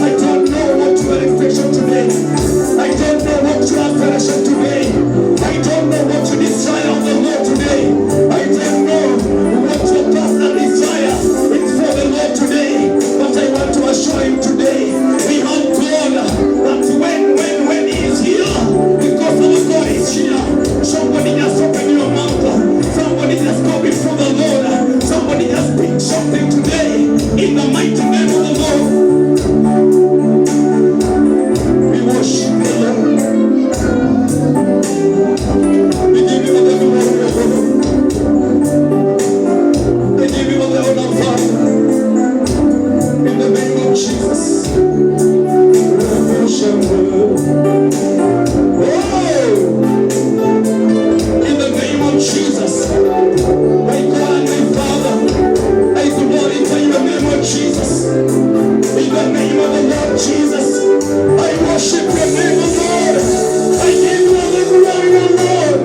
I don't know what your expectation today. I don't know what your aspiration today. I don't know what you desire of the Lord today. I don't know what your personal desire is for the Lord today. But I want to assure him today, we have God that when he is here, because our God is here. Somebody just open your mouth. Somebody just go before the Lord. Somebody just bring something today in the mighty name of the Lord. We worship the Lord. We give you the glory of God. I give you the honor, Father. In the name of Jesus. In the name of Jesus. My God and my Father, I glorify your name of Jesus. In the name of the Lord Jesus, I worship your name, O Lord. I give you all the glory, O Lord.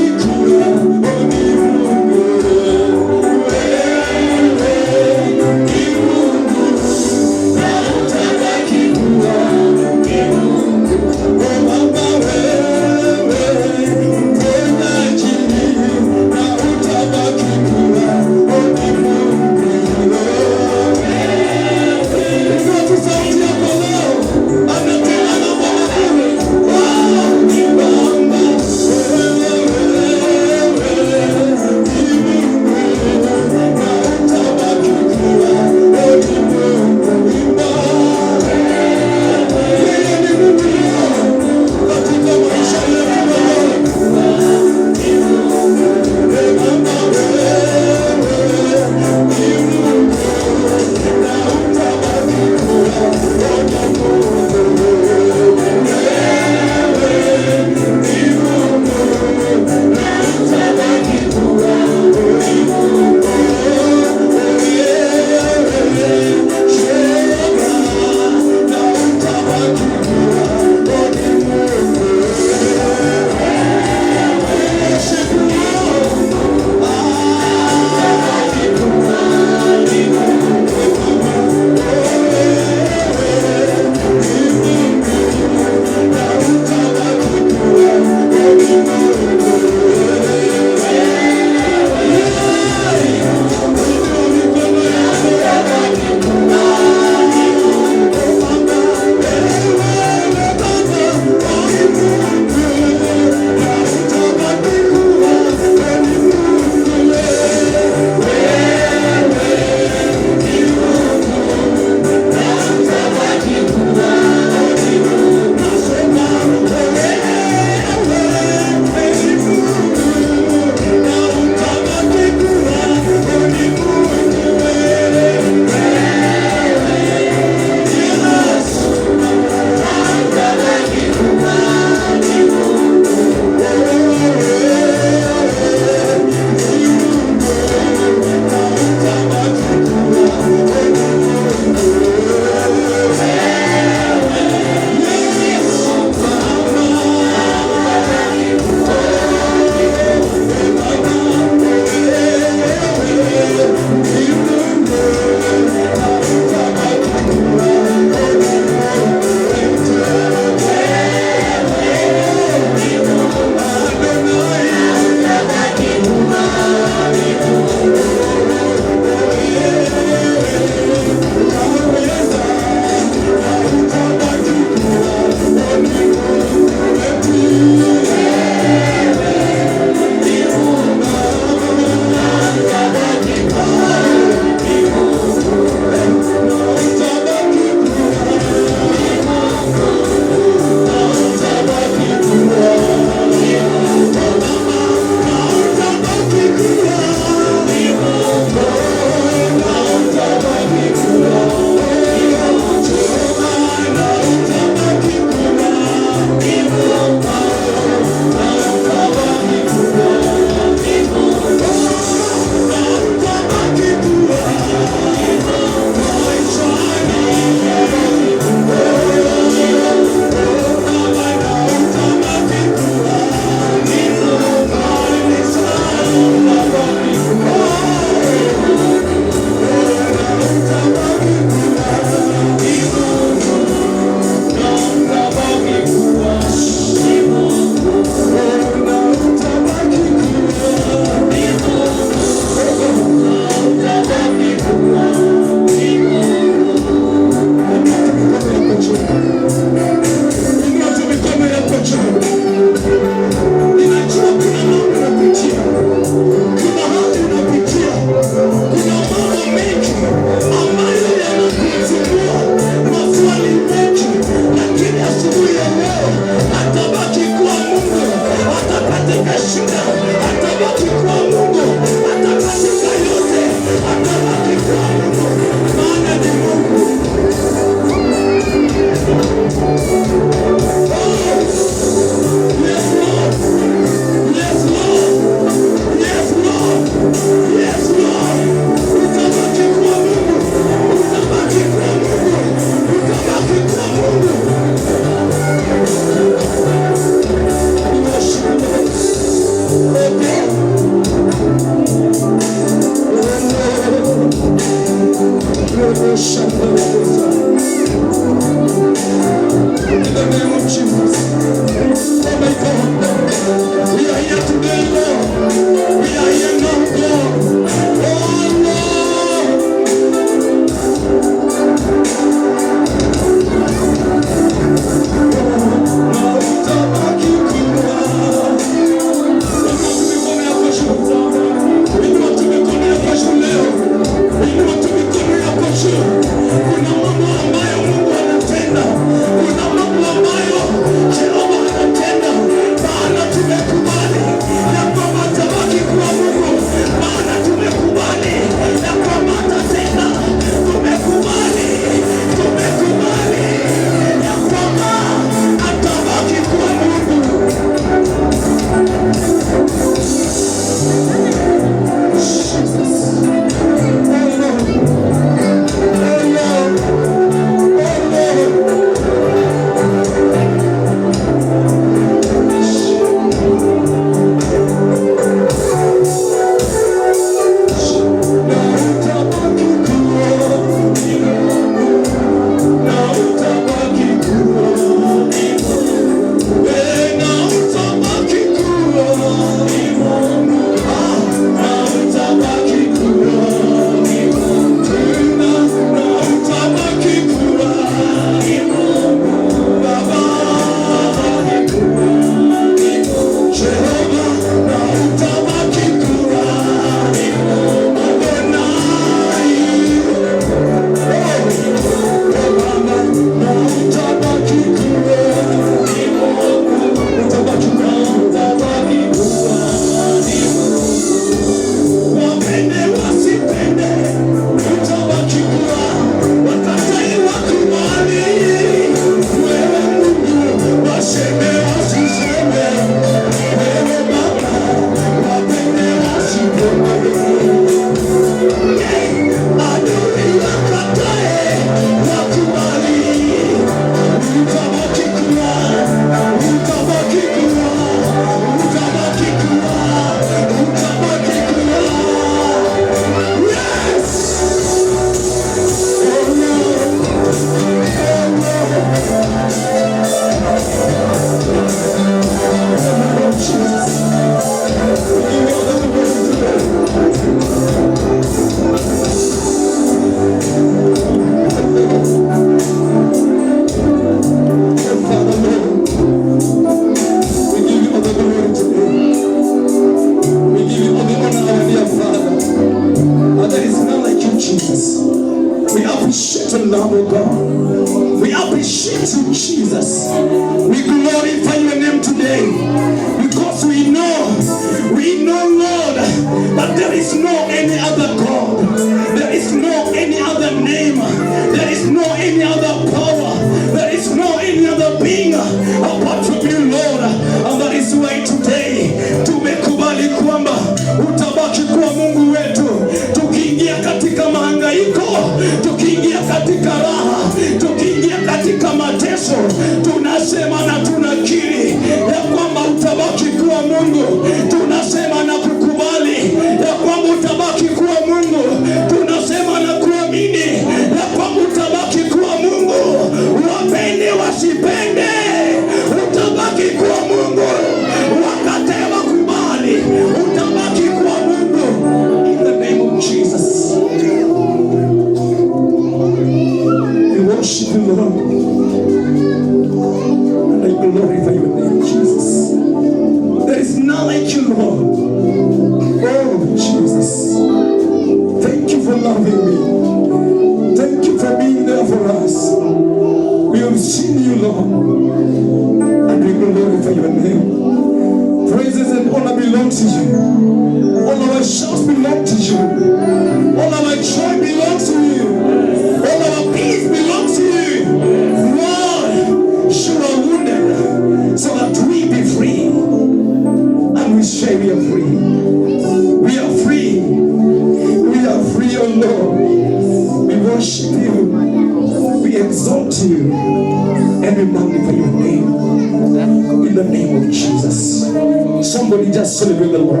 Celebrate the Lord.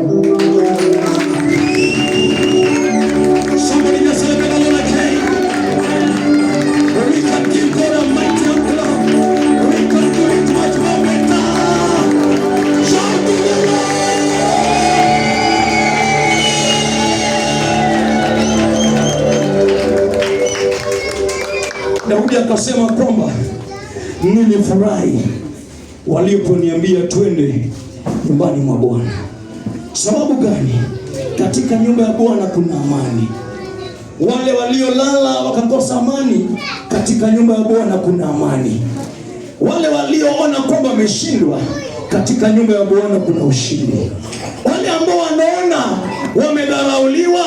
Somebody just celebrate the Lord again. We can give God a mighty applause. We can do it. akasema kwamba nilifurahi waliponiambia twende nyumbani mwa Bwana. Sababu gani? Katika nyumba ya Bwana kuna amani. Wale waliolala wakakosa amani, katika nyumba ya Bwana kuna amani. Wale walioona kwamba wameshindwa, katika nyumba ya Bwana kuna ushindi. Wale ambao wanaona wamedharauliwa,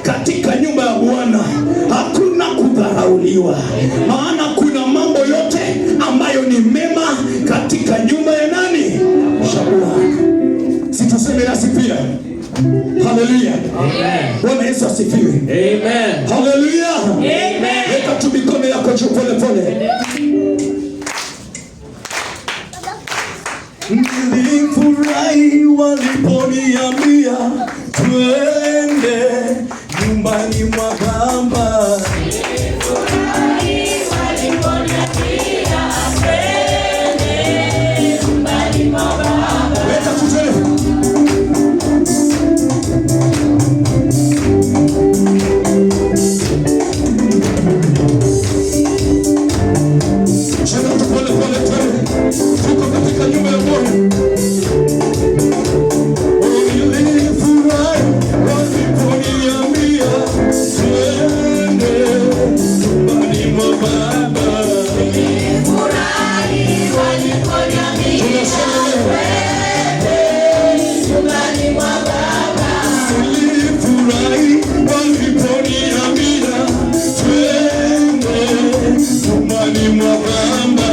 katika nyumba ya Bwana hakuna kudharauliwa, maana kuna mambo yote ambayo ni mema katika nyumba ya nani? Ya Bwana. Situseme nasi pia. Haleluya. Amen. Bwana Yesu asifiwe. Amen. Haleluya. Amen. Weka tu mikono yako juu pole pole. Nilifurahi waliponiambia twende nyumbani mwa Baba. Nilifurahi waliponiambia twende nyumbani mwa Baba. Weka tu twende. Tuko katika nyumba ya Bwana. Nilifurahi waliponiambia twende nyumbani mwa Baba. Nilifurahi waliponiambia twende nyumbani mwa Baba. Nilifurahi waliponiambia twende nyumbani mwa Baba.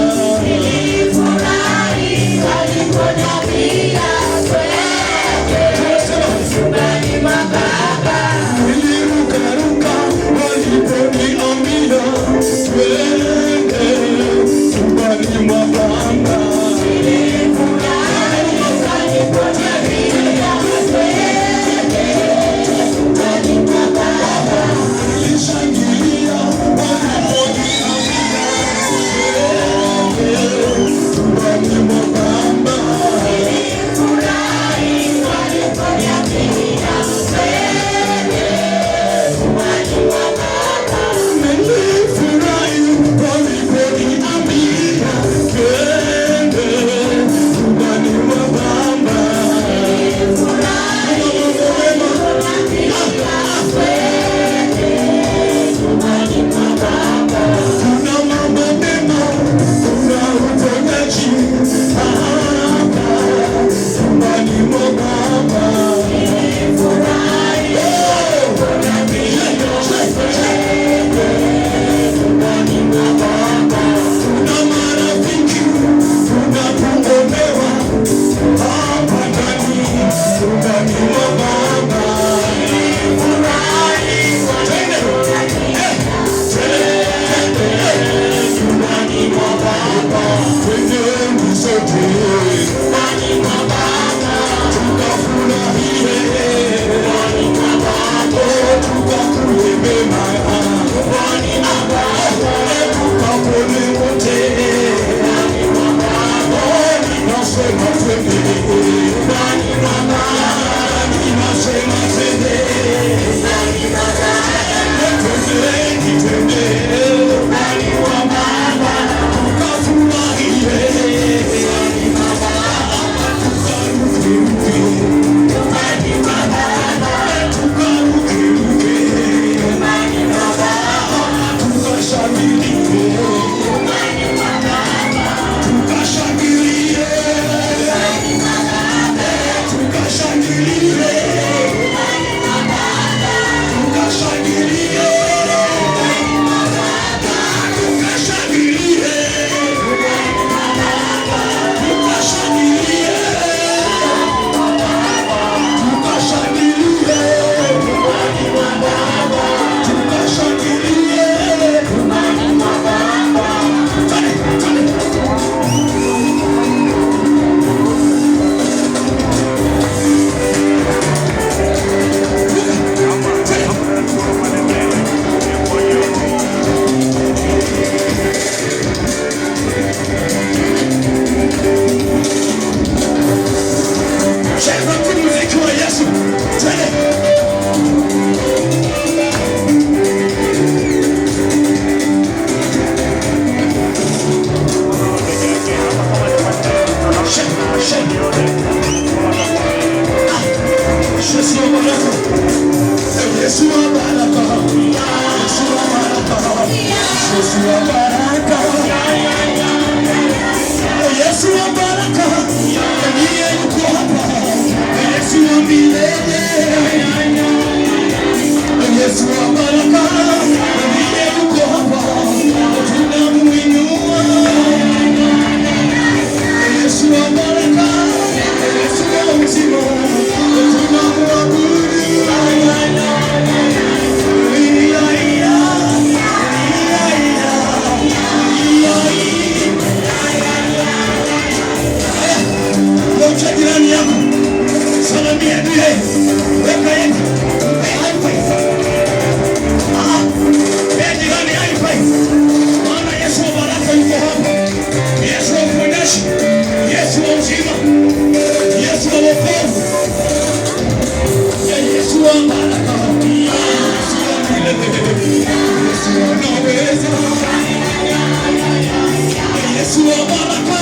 Yesu wa baraka,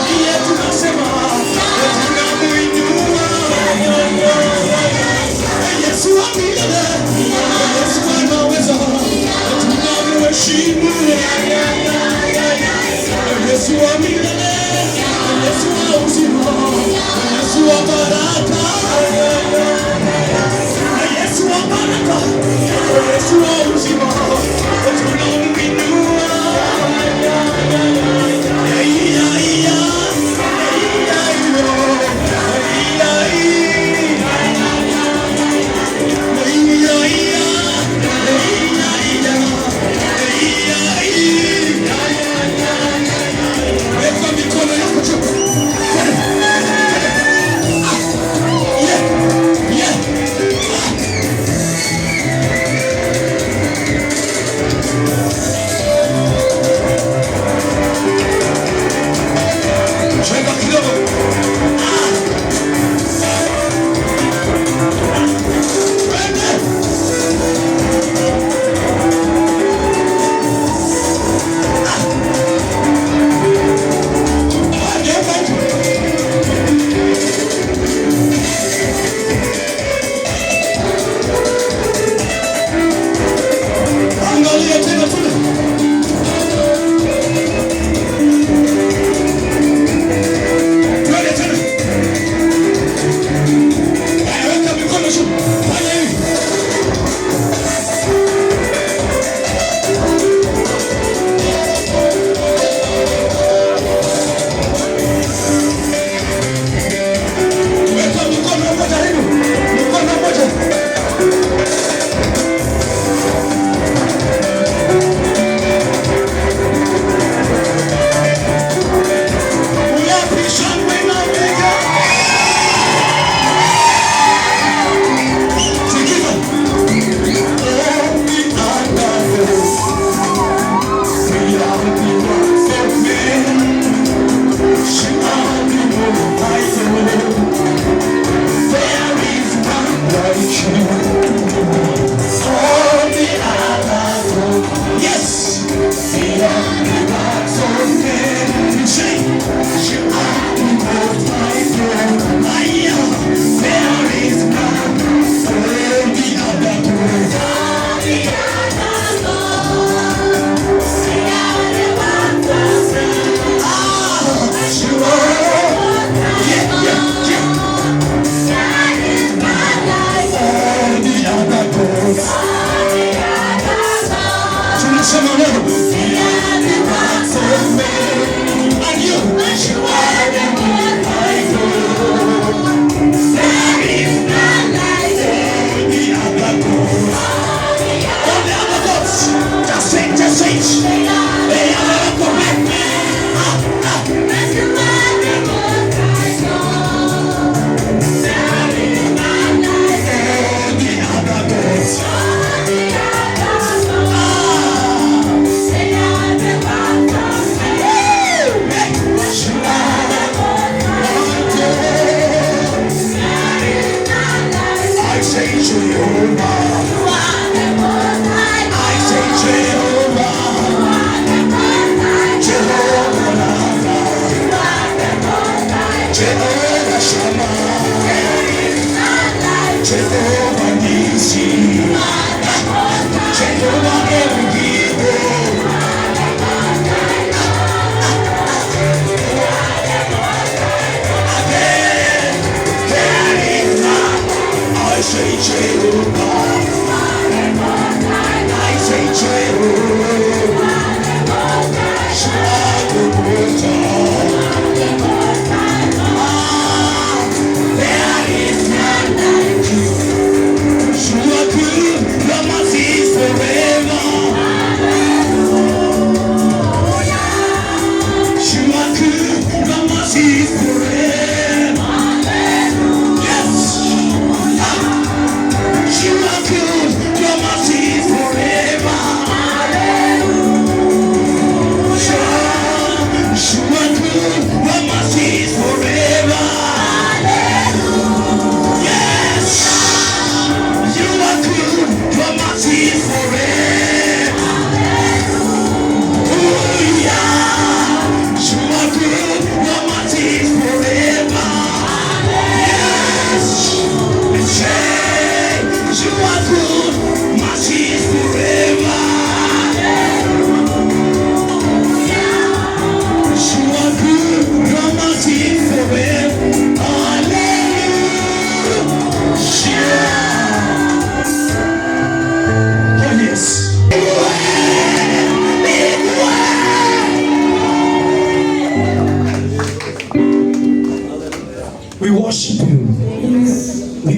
ndiye tunasema tunamuinua. Yesu wa milele, Yesu anaweza, tunamheshimu. Yesu wa milele, Yesu wa uzima, Yesu wa baraka, Yesu wa baraka, Yesu wa uzima, tunamuinua.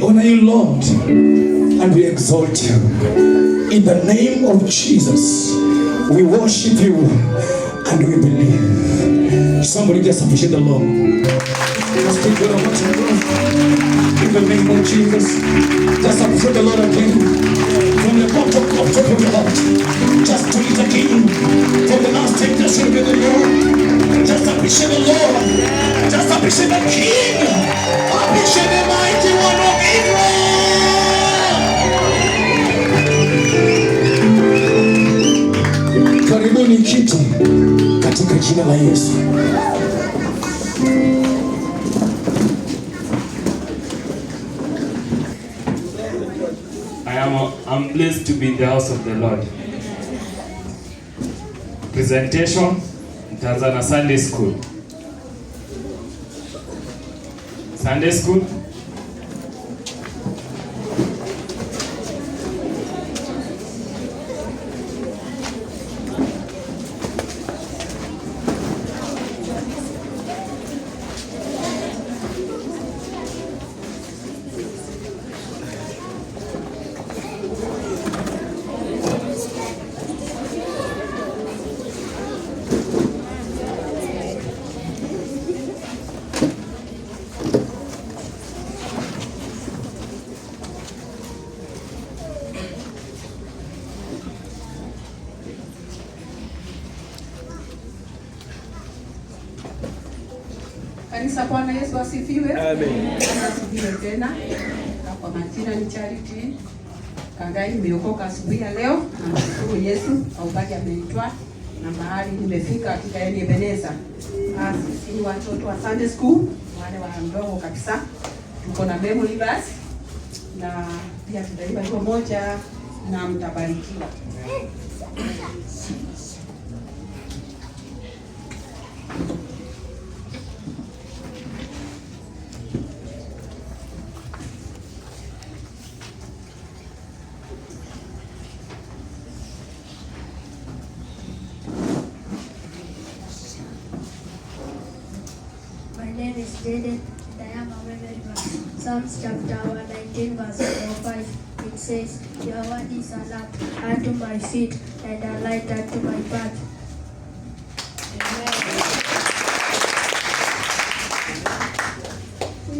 We honor you, Lord, and we exalt you. In the name of Jesus, we worship you and we believe. Somebody just appreciate the Lord. Let's take it over to God. In the name of Jesus, just appreciate the Lord again. From the bottom of your heart, just to it again. From the last time, just look at the Lord. Just appreciate the Lord. Just appreciate the King. Appreciate the mighty one of Israel. Karibuni kiti katika jina la Yesu. I'm blessed to be in the house of the Lord. Presentation, Tanzania Sunday School. Sunday School. Kanisa, Bwana Yesu asifiwe. Amen. Asifiwe tena. Kwa majina ni Charity Kangai, nimeokoka asubuhi ya leo. Namshukuru Yesu kwa umbali amenitoa na mahali nimefika katika Ebeneza. Sisi ni watoto wa Sunday School, wale wa ndogo kabisa. Tuko na memory verse na pia tutaimba hiyo moja na mtabarikiwa. My name is Jaden and I am a memory verse. Psalms chapter 119 verse 5. It says, Your word is a lamp unto my feet and a light unto my path.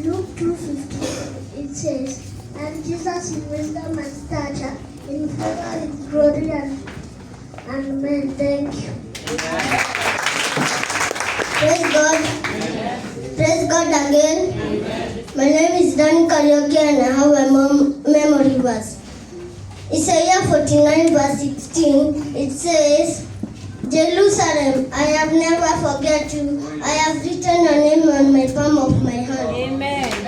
Luke 2:50, it says, And Jesus in wisdom and stature, in favor with glory and men. Thank you. Praise God. Praise God again. My name is Dan Karaoke and I have a memory verse. Isaiah 49 verse 16, it says, Jerusalem, I have never forget you. I have written your name on my palm of my hand. Amen.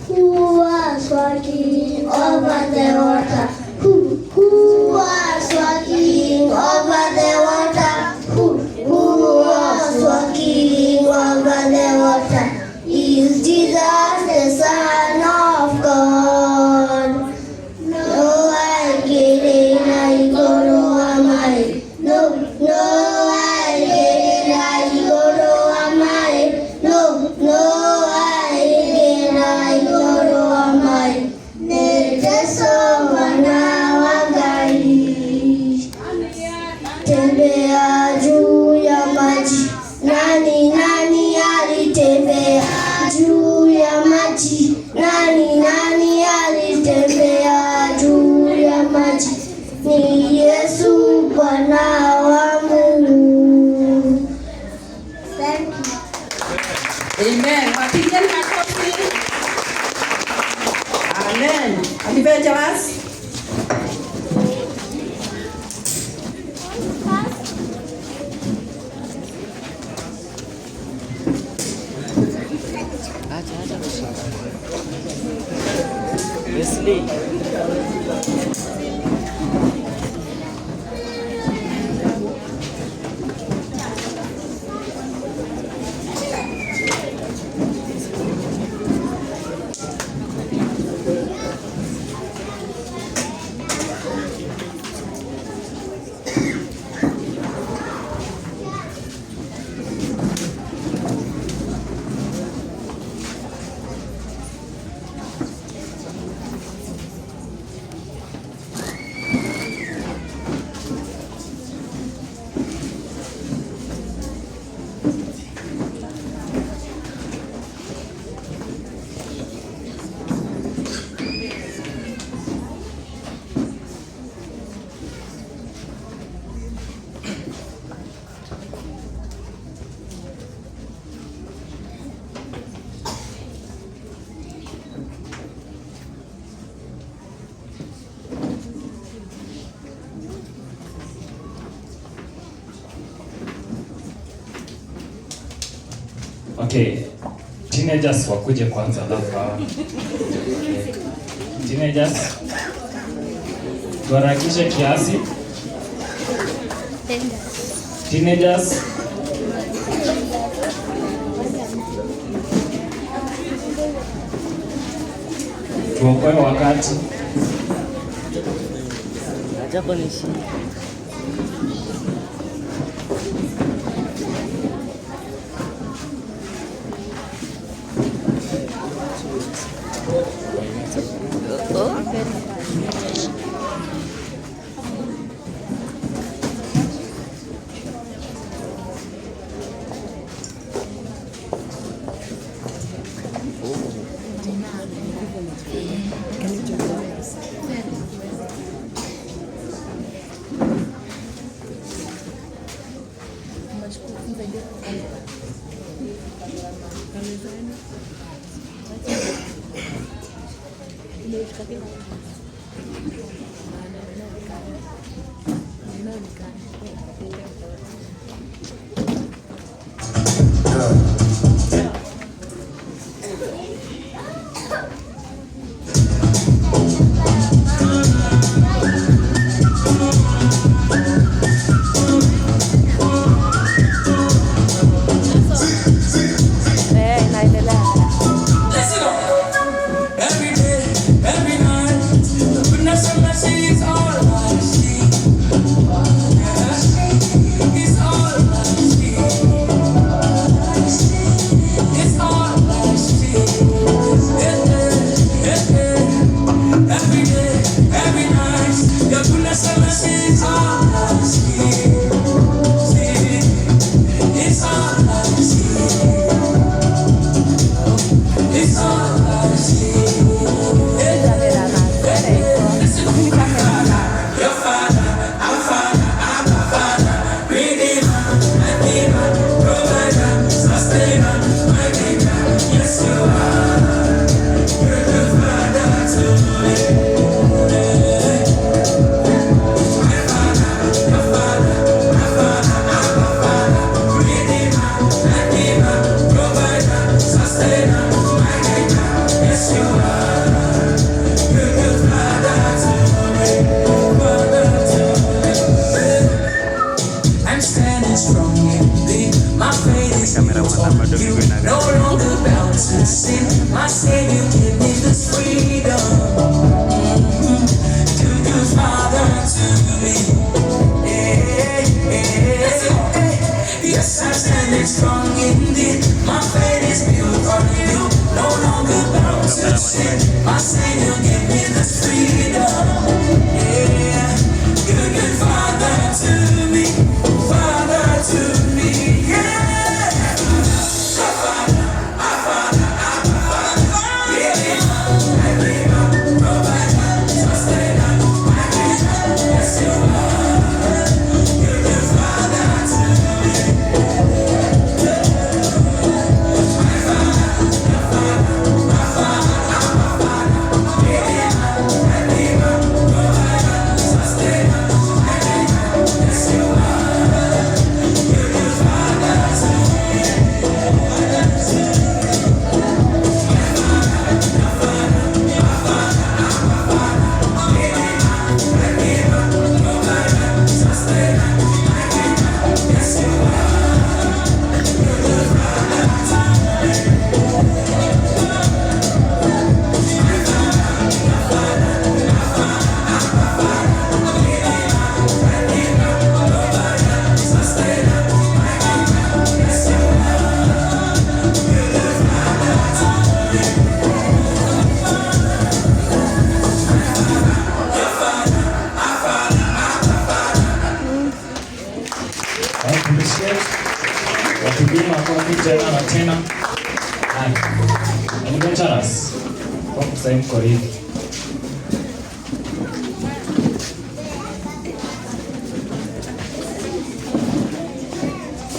Who was walking over the water? Who was walking over the water? Who was walking over the water? Is Jesus the Son of God? No, I get it, I go to my. No, I get it, I go to my. No, I get it, I go to my. Tembea juu ya maji. Nani alitembea juu ya maji? Nani alitembea juu ya maji? Ni Yesu Bwana wa Mungu. Thank you. Amen. Wapigeni makofi. Amen. Alibeja wasi. Wesley. Okay. Teenagers wakuje kwanza alafu hawa. Teenagers. Tuharakishe kiasi. Teenagers. Tuokoe wakati. Ajapo nishi.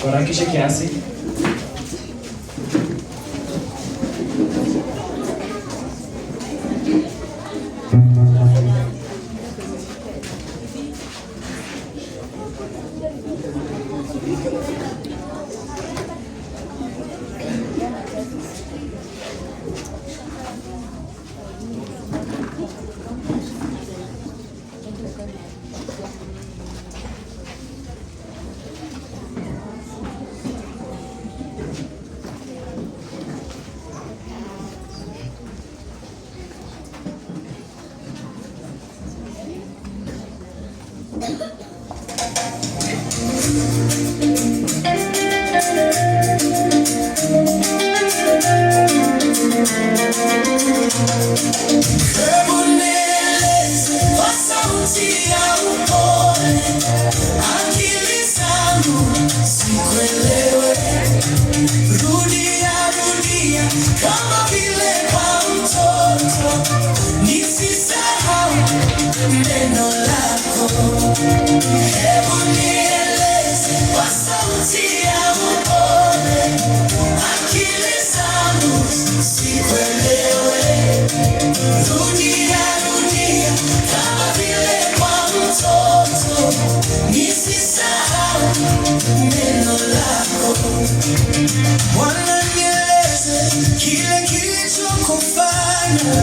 Tuharakishe kiasi. sikuelewe. Rudia, rudia kama vile kwa mtoto, nisisahau neno lako. Hebu nieleze kwa sauti ya upole, akili zangu sikuelewe. Rudia, rudia kama vile kwa mtoto, nisisahau neno lako. Bwana nieleze kile kilichokufanya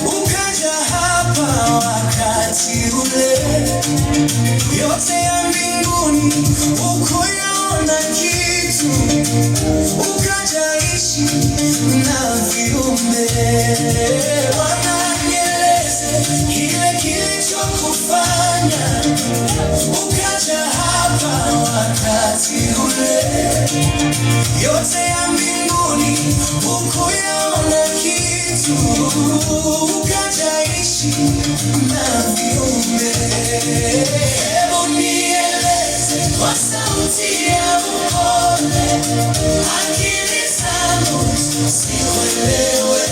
ukaja hapa wakati ule. Yote ya mbinguni ukuyaona kitu, ukaja ishi na viumbe. Bwana nieleze kile kilichokufanya ukaja hapa wakati ule. Yote ya mbinguni ukuyaona kitu, ukaja ishi na viumbe. Hebu nieleze kwa sauti ya upole, akili zangu sikuelewe.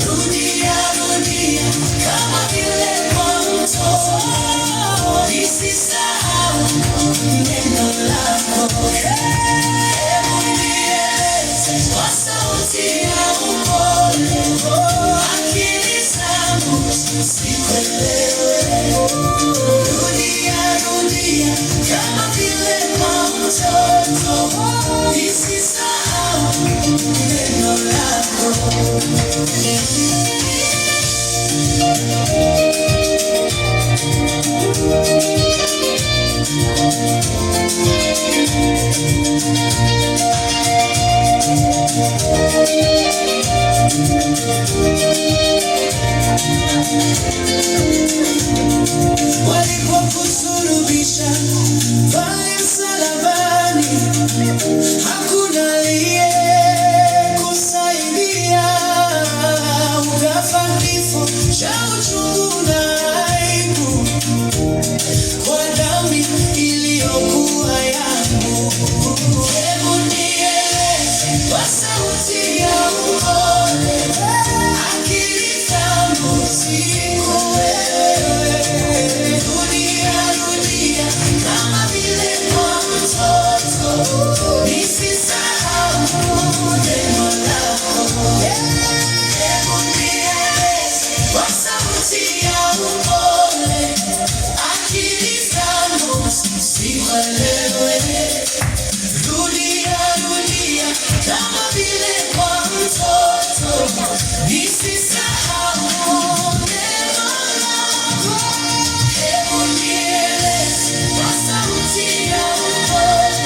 Rudia, rudia kama vile kwa mtoto, nisisahau neno lako. Hebu nieleze kwa sauti ya upole, akili zangu sikuelewe. Rudia, rudia kama vile kwa mtoto, nisisahau neno lako. Walipokusulubisha pale msalabani, hakuna aliye kusaidia. Ukafa kifo cha uchungu na aibu kwa dhambi iliyokuwa yangu. Hebu nieleze kwa sauti ya upole, akili zangu sikuelewe. Rudia, rudia kama vile kwa mtoto, nisisahau neno lako. Hebu nieleze kwa sauti ya upole, akili zangu sikuelewe. Rudia, rudia kama vile kwa mtoto, nisisahau neno lako. Hebu nieleze kwa sauti ya upole,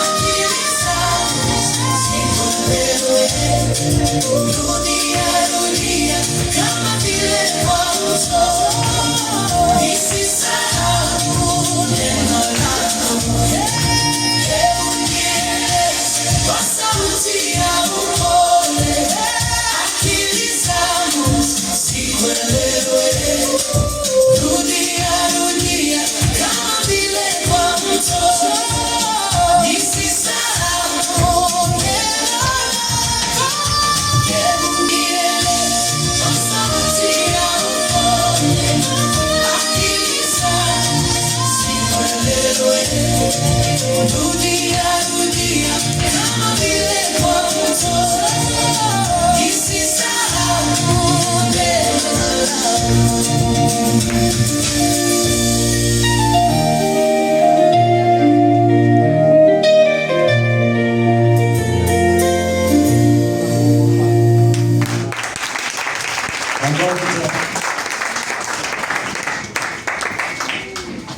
akili zangu sikuelewe. Rudia, rudia kama vile kwa mtoto, nisisahau neno lako. Hebu nieleze kwa sauti ya upole, akili zangu sikuelewe. Rudia, rudia kama vile kwa mtoto, nisisahau neno lako. Hebu nieleze kwa sauti ya upole, akili zangu sikuelewe. Rudia, rudia kama vile kwa mtoto, nisisahau neno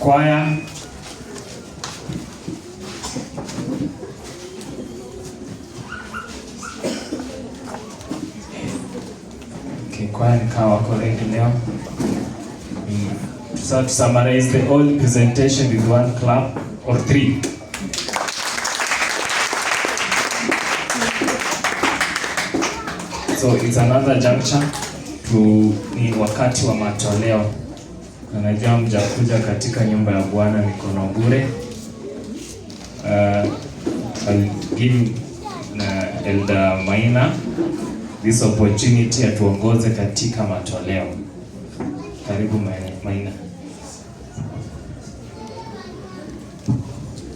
Kwaya. Okay, kwaya nikawa wako ready leo. So to summarize the whole presentation with one clap or three. So it's another juncture ni wakati wa matoleo. Na najua mjakuja katika nyumba ya Bwana mikono bure. I'll give Elder Maina this opportunity atuongoze katika matoleo. Karibu Maina.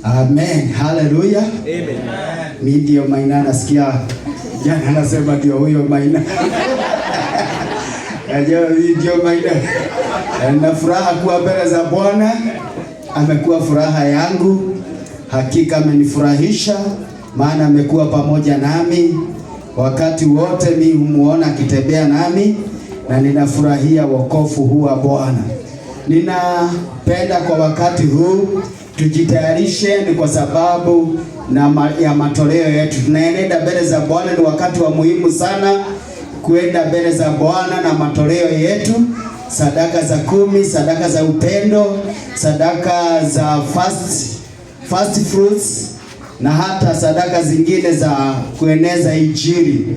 Amen. Hallelujah. Amen. Mimi ndio Maina, nasikia jana anasema ndio huyo Maina. Najua mimi ndio Maina. Na furaha kuwa mbele za Bwana. Amekuwa furaha yangu. Hakika amenifurahisha, maana amekuwa pamoja nami wakati wote. Mimi humuona akitembea nami na ninafurahia wokovu huu wa Bwana. Ninapenda kwa wakati huu tujitayarishe, ni kwa sababu ya matoleo yetu. Tunaenda mbele za Bwana, ni wakati wa muhimu sana kuenda mbele za Bwana na matoleo yetu, sadaka za 10, sadaka za upendo, sadaka za first fruits na hata sadaka zingine za kueneza injili.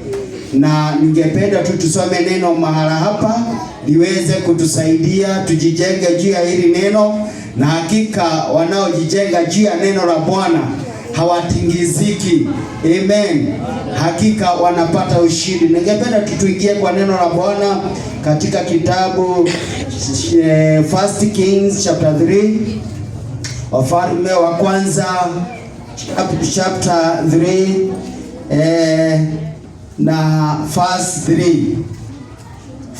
Na ningependa tu tusome neno mahala hapa liweze kutusaidia tujijenge juu ya hili neno, na hakika wanaojijenga juu ya neno la Bwana hawatingiziki. Amen. Hakika wanapata ushindi. Ningependa tuingie kwa neno la Bwana katika kitabu 1 Kings chapter 3, Wafalme wa kwanza chapter 3 na verse 3.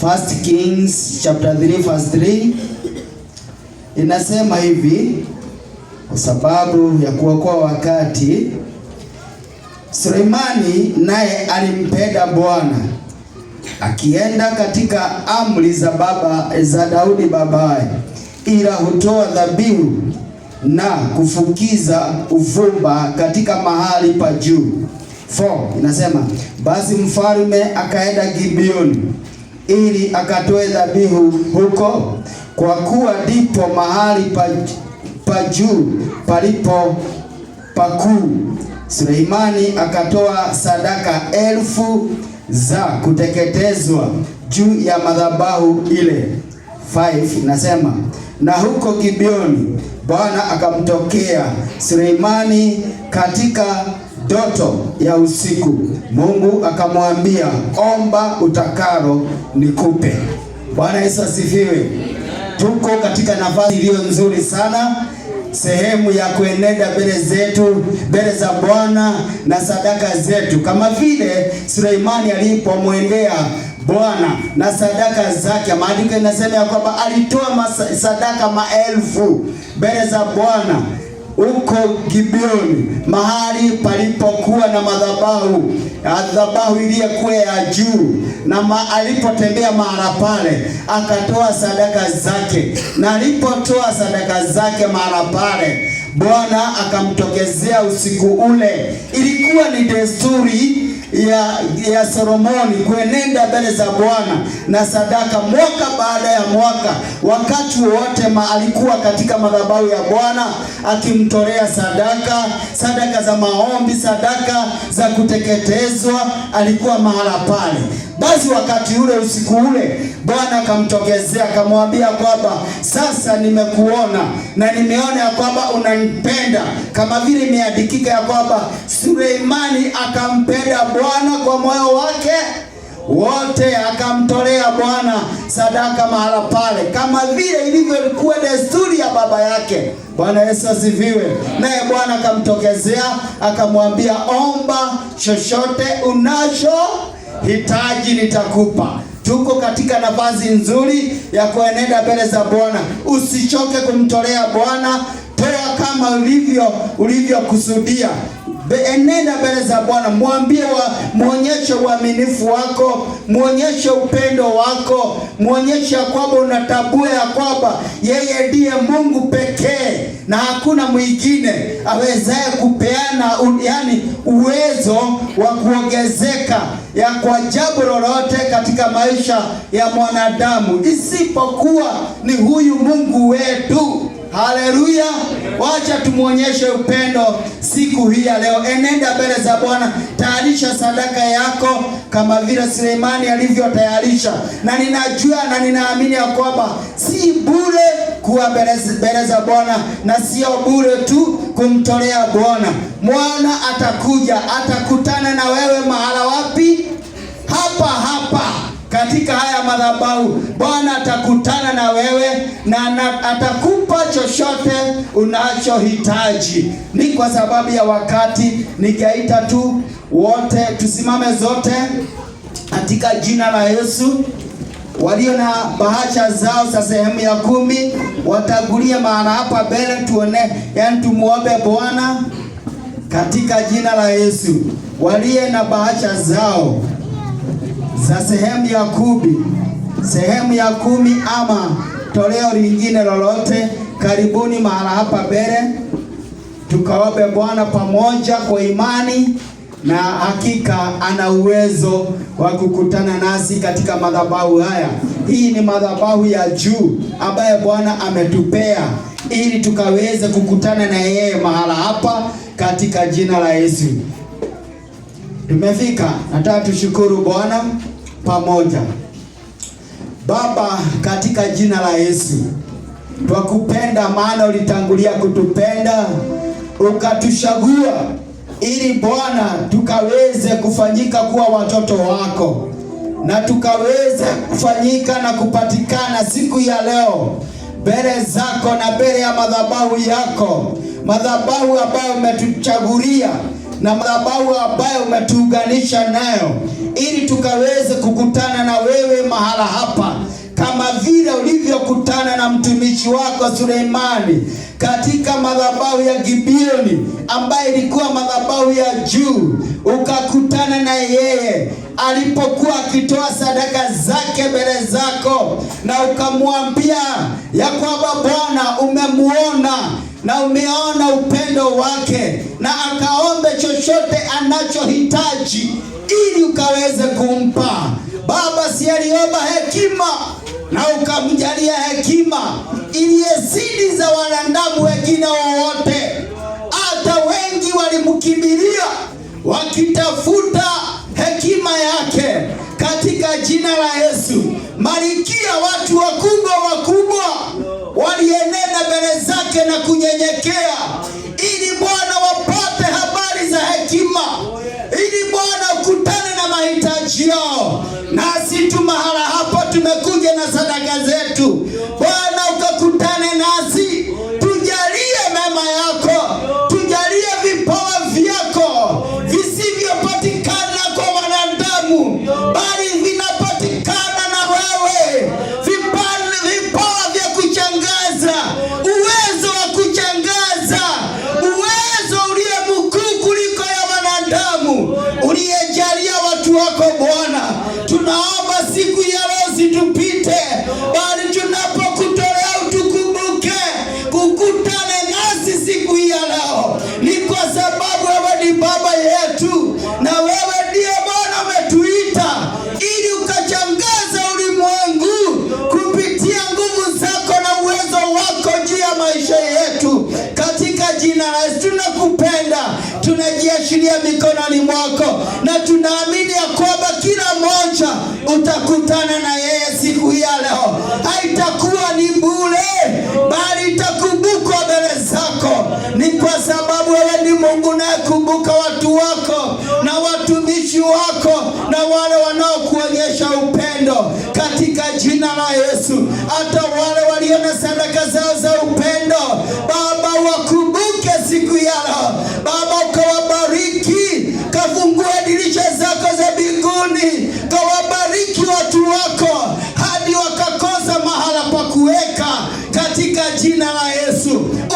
1 Kings chapter 3 verse 3 inasema hivi, kwa sababu ya kuokoa wakati. Sulemani naye alimpenda Bwana, akienda katika amri za Daudi babaye, ila hutoa dhabihu na kufukiza uvumba katika mahali pa juu. 4 inasema, basi mfalme akaenda Gibeoni ili akatoe dhabihu huko, kwa kuwa ndipo mahali pa juu palipo pakuu. Suleimani akatoa sadaka 1000 za kuteketezwa juu ya madhabahu ile. 5 inasema, na huko Gibeoni Bwana akamtokea Suleimani katika ndoto ya usiku. Mungu akamwambia, omba utakalo nikupe. Bwana Yesu asifiwe. Tuko katika nafasi iliyo nzuri sana, sehemu ya kuenenda mbele za Bwana na sadaka zetu, kama vile Suleimani alipomwendea Bwana na sadaka zake. Maandiko inasema ya kwamba alitoa sadaka 1000 mbele za Bwana huko Gibeoni, mahali palipokuwa na madhabahu iliyokuwa ya juu. Na alipotembea mahala pale akatoa sadaka zake, na alipotoa sadaka zake mahala pale, Bwana akamtokezea usiku ule. Ilikuwa ni desturi ya Solomoni kuenenda mbele za Bwana na sadaka mwaka baada ya mwaka. Wakati wote alikuwa katika madhabahu ya Bwana akimtolea sadaka za maombi, sadaka za kuteketezwa, alikuwa mahala pale. Basi wakati ule, usiku ule, Bwana akamtokezea akamwambia kwamba sasa nimekuona na nimeona ya kwamba unanipenda, kama vile imeandikika ya kwamba Suleimani akampenda Bwana kwa moyo wake wote, akamtolea Bwana sadaka mahala pale, kama vile ilivyokuwa desturi ya baba yake. Bwana Yesu asifiwe. Naye Bwana akamtokezea akamwambia, omba chochote unachohitaji nitakupa. Tuko katika nafasi nzuri ya kuenenda mbele za Bwana. Usichoke kumtolea Bwana, toa kama ulivyokusudia. Enenda mbele za Bwana, muonyeshe uaminifu wako, muonyeshe upendo wako, muonyeshe kwamba unatambua ya kwamba yeye ndiye Mungu pekee na hakuna mwingine awezaye kupeana uwezo wa kuongezeka kwa jambo lolote katika maisha ya mwanadamu isipokuwa ni huyu Mungu wetu. Haleluya. Wacha tumuonyeshe upendo siku hii ya leo. Enenda mbele za Bwana, tayarisha sadaka yako kama vile Sulemani alivyotayarisha. Na ninajua na ninaamini ya kwamba si bure kuwa mbele za Bwana, na sio bure tu kumtolea Bwana. Bwana atakuja, atakutana na wewe mahala wapi? Hapa katika haya madhabahu. Bwana atakutana na wewe na atakupa chochote unachohitaji. Ni kwa sababu ya wakati, ningeita tu wote tusimame zote katika jina la Yesu. Walio na bahasha zao za sehemu ya 10 watagulie maana hapa mbele, tuone, yani tumuombe Bwana katika jina la Yesu. Walio na bahasha zao za sehemu ya 10 ama toleo lingine lolote, karibuni mahala hapa mbele, tukaombe Bwana pamoja kwa imani, na hakika ana uwezo wa kukutana nasi katika madhabahu haya. Hii ni madhabahu ya juu ambaye Bwana ametupea ili tukaweze kukutana na yeye mahala hapa katika jina la Yesu. Tumefika, nataka tushukuru Bwana pamoja. Baba, katika jina la Yesu, twakupenda maana ulitangulia kutupenda, ukatuchagua ili Bwana tukaweze kufanyika kuwa watoto wako, na tukaweze kufanyika na kupatikana siku ya leo mbele zako na mbele ya madhabahu yako, madhabahu ambayo umetuchagulia na madhabahu ambayo umetuunganisha nayo, ili tukaweze kukutana na wewe mahala hapa, kama vile ulivyokutana na mtumishi wako Sulemani katika madhabahu ya Gibeoni, ambaye ilikuwa madhabahu ya juu. Ukakutana na yeye alipokuwa akitoa sadaka zake mbele zako, na ukamwambia ya kwamba Bwana umemuona na umeona upendo wake, na akaombe chochote anachohitaji ili ukaweze kumpa. Baba, si aliomba hekima na ukamjalia hekima iliyezidi za wanadamu wengine wowote. Hata wengi walimkimbilia wakitafuta hekima yake. Katika jina la Yesu, Malkia, watu wakubwa walienenda mbele zake na kunyenyekea, ili Bwana wapate habari za hekima, ili Bwana ukutane na mahitaji yao. Nasi tu mahala hapa tumekuja na sadaka zetu. Bwana ukakutane nasi, tujalie mema yako, tujalie vipawa vyako visivyopatikana kwa wanadamu, bali vinapatikana na wewe. Vipawa vya kuchangaza, uwezo wa kuchangaza, uwezo uliye mkuu kuliko ya wanadamu, uliyejalia watu wako Bwana. Tunaomba siku ya leo situpite, bali tunapokutolea utukumbuke, kukutane nasi siku ya leo. Ni kwa sababu wewe ni Baba yetu, na wewe ndiye Bwana umetuita ili ukachangaza ulimwengu kupitia nguvu zako na uwezo wako juu ya maisha yetu. Katika jina la Yesu tunakupenda, tunajiachilia mikononi mwako, na tunaamini ya kwamba kila mmoja utakutana na yeye siku hii ya leo. Haitakuwa ni bure, bali itakumbukwa mbele zako. Ni kwa sababu wewe ni Mungu unayekumbuka watu wako na watumishi wako na wale wanaokuonyesha upendo. Katika jina la Yesu, hata wale walio na sadaka zao za upendo, Baba wakumbuke siku ya leo. Baba ukawabariki, kafungue dirisha zako za mbinguni, kawabariki watu wako hadi wakakosa mahala pa kuweka. Katika jina la Yesu,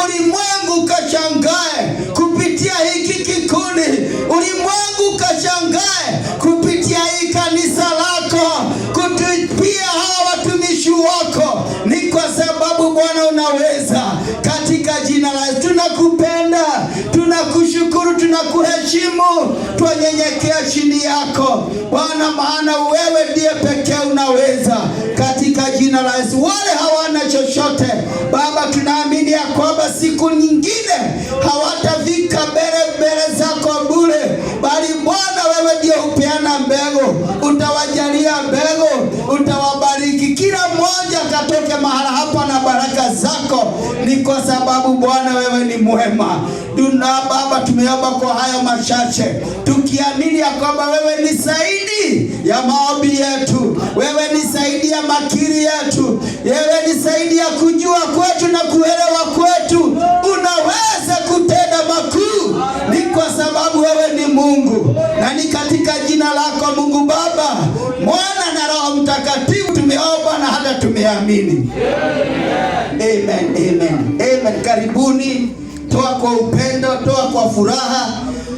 ulimwengu kashangae kupitia hiki kikundi, ulimwengu kashangae kupitia hii kanisa lako, kutupia hawa watumishi wako. Ni kwa sababu Bwana unaweza. Katika jina la Yesu tunakupenda, tunakushukuru, tunakuheshimu. kuheshimu, twanyenyekea chini yako Bwana, maana wewe ndiye pekee unaweza, katika jina la Yesu. Wale hawana chochote Baba, tunaamini ya kwamba siku nyingine hawatafika mbele zako bure, bali Bwana wewe ndiye upeana mbegu, utawajalia mbegu, utawabariki kila mmoja katoke mahala hapa na baraka zako, ni kwa sababu Bwana wewe ni mwema. Tuna Baba, tumeomba kwa hayo machache tukiamini ya kwamba wewe ni zaidi ya maombi yetu, wewe ni zaidi ya makiri yetu, wewe ni zaidi ya kujua kwetu na kuelewa kwetu. Unaweza kutenda makuu, ni kwa sababu wewe ni Mungu, na ni katika jina lako Mungu Baba, Mwana na Roho Mtakatifu tumeomba na hata tumeamini. Amen, amen, amen. Karibuni. Toa kwa upendo, toa kwa furaha,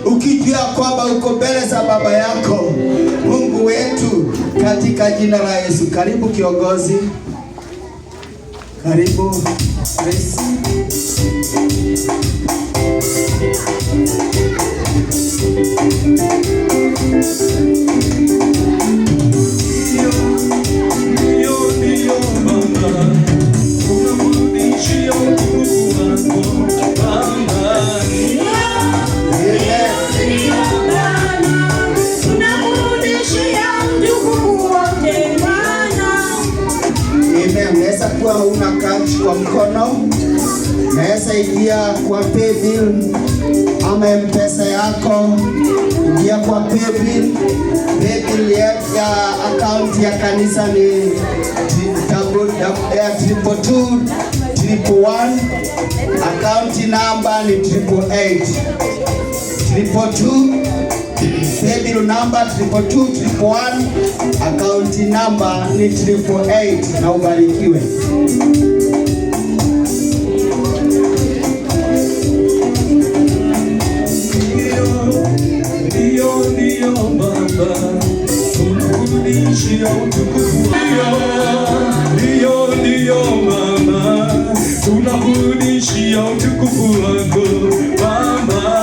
ukijua kwamba uko mbele za Baba yako Mungu wetu, katika jina la Yesu. Karibu kiongozi, karibu Grace. Una cash kwa mkono, naweza ingia kwa paybill ama M-Pesa yako, ingia kwa paybill ya account ya kanisa ni 222-111, account number ni 888-222, paybill number 222-111, account number ni 888. Na ubarikiwe. Tunarudishia utukufu wako Baba, ndio Baba, tunakurudishia utukufu wako Baba,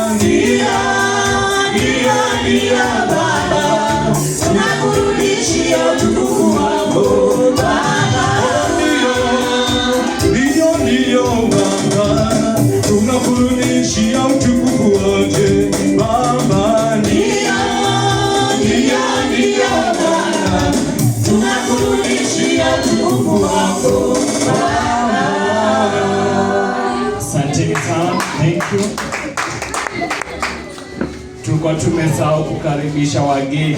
ndio Baba, tunakurudishia utukufu wako Baba, ndio Baba, tunakurudishia utukufu wako Baba. Asanteni sana, thank you. Tulikuwa tumesahau kukaribisha wageni.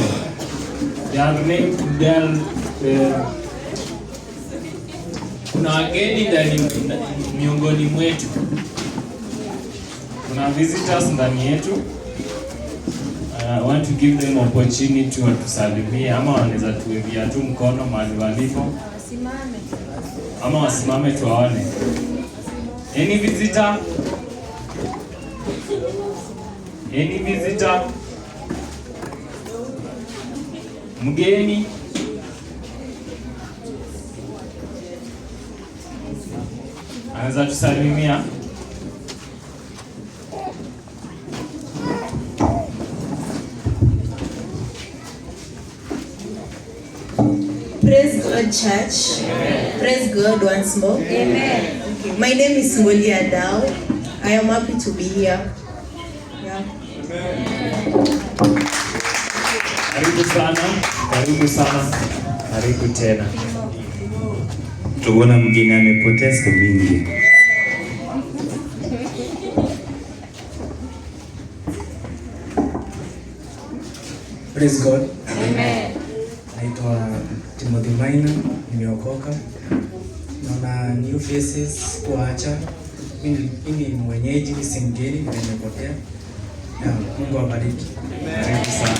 Kuna wageni ndani miongoni mwetu, kuna visitors ndani yetu. I want to give them opportunity watusalimie, ama wanaweza tuwekea tu mkono mahali walipo, ama wasimame tuwaone. Any visitor? Any visitor? Mgeni? Anaweza tusalimia? Praise God, church. Amen. Praise God once more. Amen. Okay. My name is Ngolia Dao. I am happy to be here. Yeah. Karibu sana, karibu sana, karibu tena. Tuona mgeni amepotea siku mingi. Praise God. Amen. Naitwa Timothy Maina, nimeokoka. Naona new faces kuacha. Mimi ni mwenyeji, ni singeni, nimepotea. Na Mungu awabariki. Karibu sana.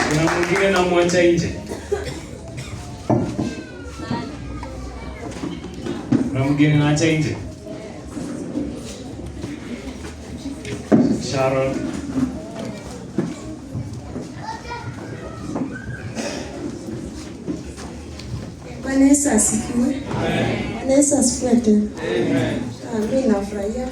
Kuna mwingine na mwacha nje? Kuna mwingine na acha nje? Sharon. Bwana Yesu asifiwe. Bwana Yesu asifiwe tena. Mimi nafurahia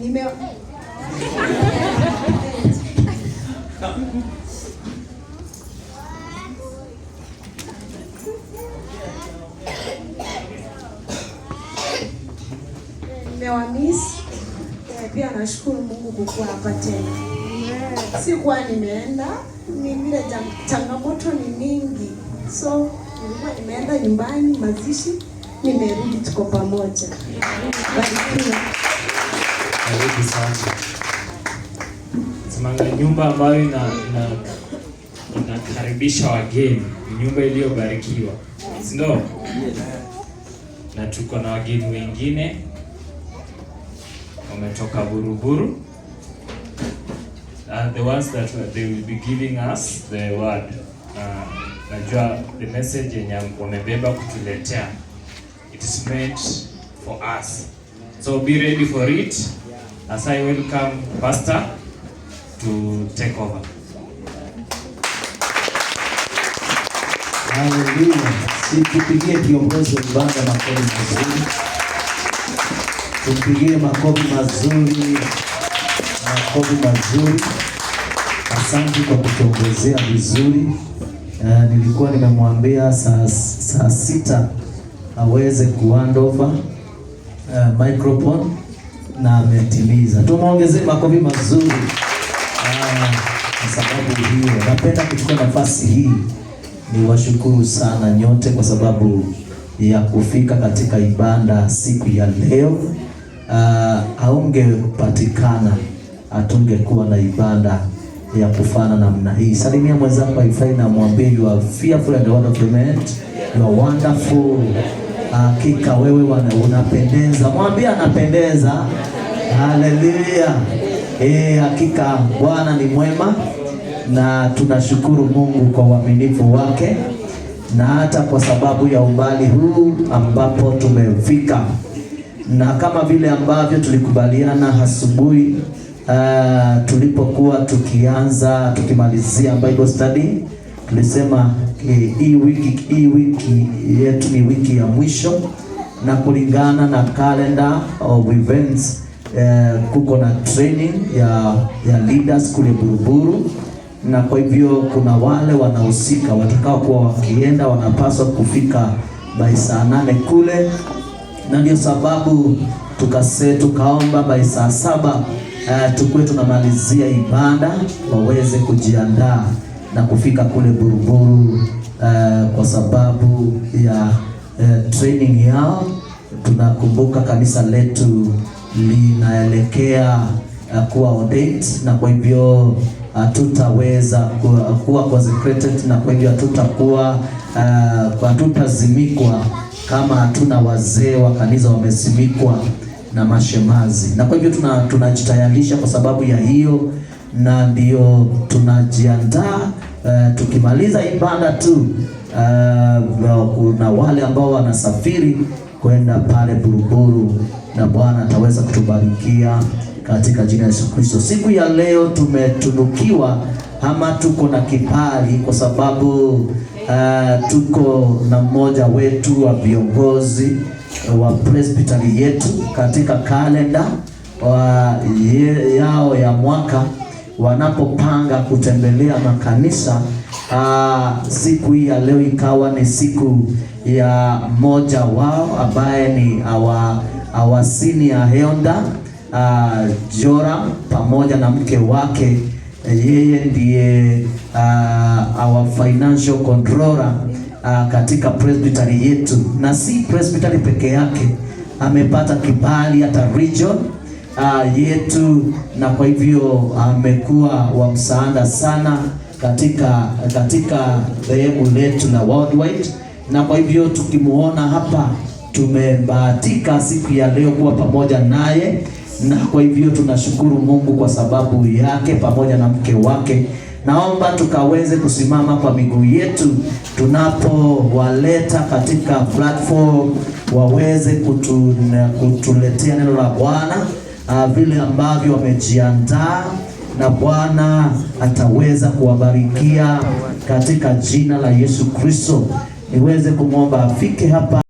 Nimewamiss. Pia nashukuru Mungu kukuwa hapa tena. Sikuwa nimeenda, ni vile changamoto ni mingi. So nilikuwa nimeenda nyumbani mazishi, nimerudi tuko pamoja. Barikiwa. Karibu sana. Semanga nyumba ambayo inakaribisha wageni, nyumba iliyobarikiwa. Si ndio? Na tuko na wageni wengine wametoka Buruburu. And the ones that they will be giving us the word. Najua the message yenye wamebeba kutuletea. It is meant for us. So be ready for it as I welcome Pastor to take over. Hallelujah. Tupigie kiongozi wa ibada makofi mazuri. Tupigie makofi mazuri. Makofi mazuri. Asante kwa kutuongezea vizuri. Nilikuwa nimemwambia saa 6 aweze kuhand over microphone na ametimiza. Tumuongezee makofi mazuri. Kwa sababu hiyo napenda kuchukua nafasi hii ni washukuru sana nyote kwa sababu ya kufika katika ibada siku ya leo. Haungepatikana, hatungekuwa na ibada ya kufana namna hii. Salimia mwenzako haifai na mwambie you are fearful and wonderful made. You are wonderful. Hakika wewe unapendeza. Mwambie anapendeza. Hallelujah. Hakika Bwana ni mwema na tunashukuru Mungu kwa uaminifu wake na hata kwa sababu ya umbali huu ambapo tumefika. Na kama vile ambavyo tulikubaliana asubuhi tulipokuwa tukimalizia Bible study, tulisema hii wiki yetu ni wiki ya mwisho, na kulingana na calendar of events kuko na training ya leaders kule Buruburu, na kwa hivyo kuna wale wanahusika watakao kuwa wakienda wanapaswa kufika by saa 8 kule, na ndio sababu tukaomba by saa 7 tukue tunamalizia ibada waweze kujiandaa na kufika kule Buruburu kwa sababu ya training yao. Tunakumbuka kanisa letu linaelekea kuwa ordained, na kwa hivyo hatutaweza kuwa consecrated, na kwa hivyo hatutazimikwa kama hatuna wazee wa kanisa wamesimikwa na mashemazi. Na kwa hivyo tunajitayarisha kwa sababu ya hiyo, na ndio tunajiandaa tukimaliza ibada tu. Kuna wale ambao wanasafiri kwenda pale Buruburu, na Bwana ataweza kutubarikia katika jina la Yesu Kristo. Siku ya leo tumetunukiwa ama tuko na kibali kwa sababu tuko na mmoja wetu wa viongozi wa presbytery yetu katika kalenda yao ya mwaka wanapopanga kutembelea makanisa. Siku hii ya leo ikawa ni siku ya mmoja wao ambaye ni our senior elder Joram pamoja na mke wake. Yeye ndiye our financial controller katika presbytery yetu, na si presbytery peke yake, amepata kibali hata region yetu, na kwa hivyo amekuwa wa msaada sana katika dhehebu letu la worldwide. Na kwa hivyo tukimuona hapa tumebahatika siku ya leo kuwa pamoja naye, na kwa hivyo tunashukuru Mungu kwa sababu yake pamoja na mke wake. Naomba tukaweze kusimama kwa miguu yetu tunapowaleta katika platform waweze kutuletea neno la Bwana vile ambavyo wamejiandaa, na Bwana ataweza kuwabarikia katika jina la Yesu Kristo. Niweze kumwomba afike hapa.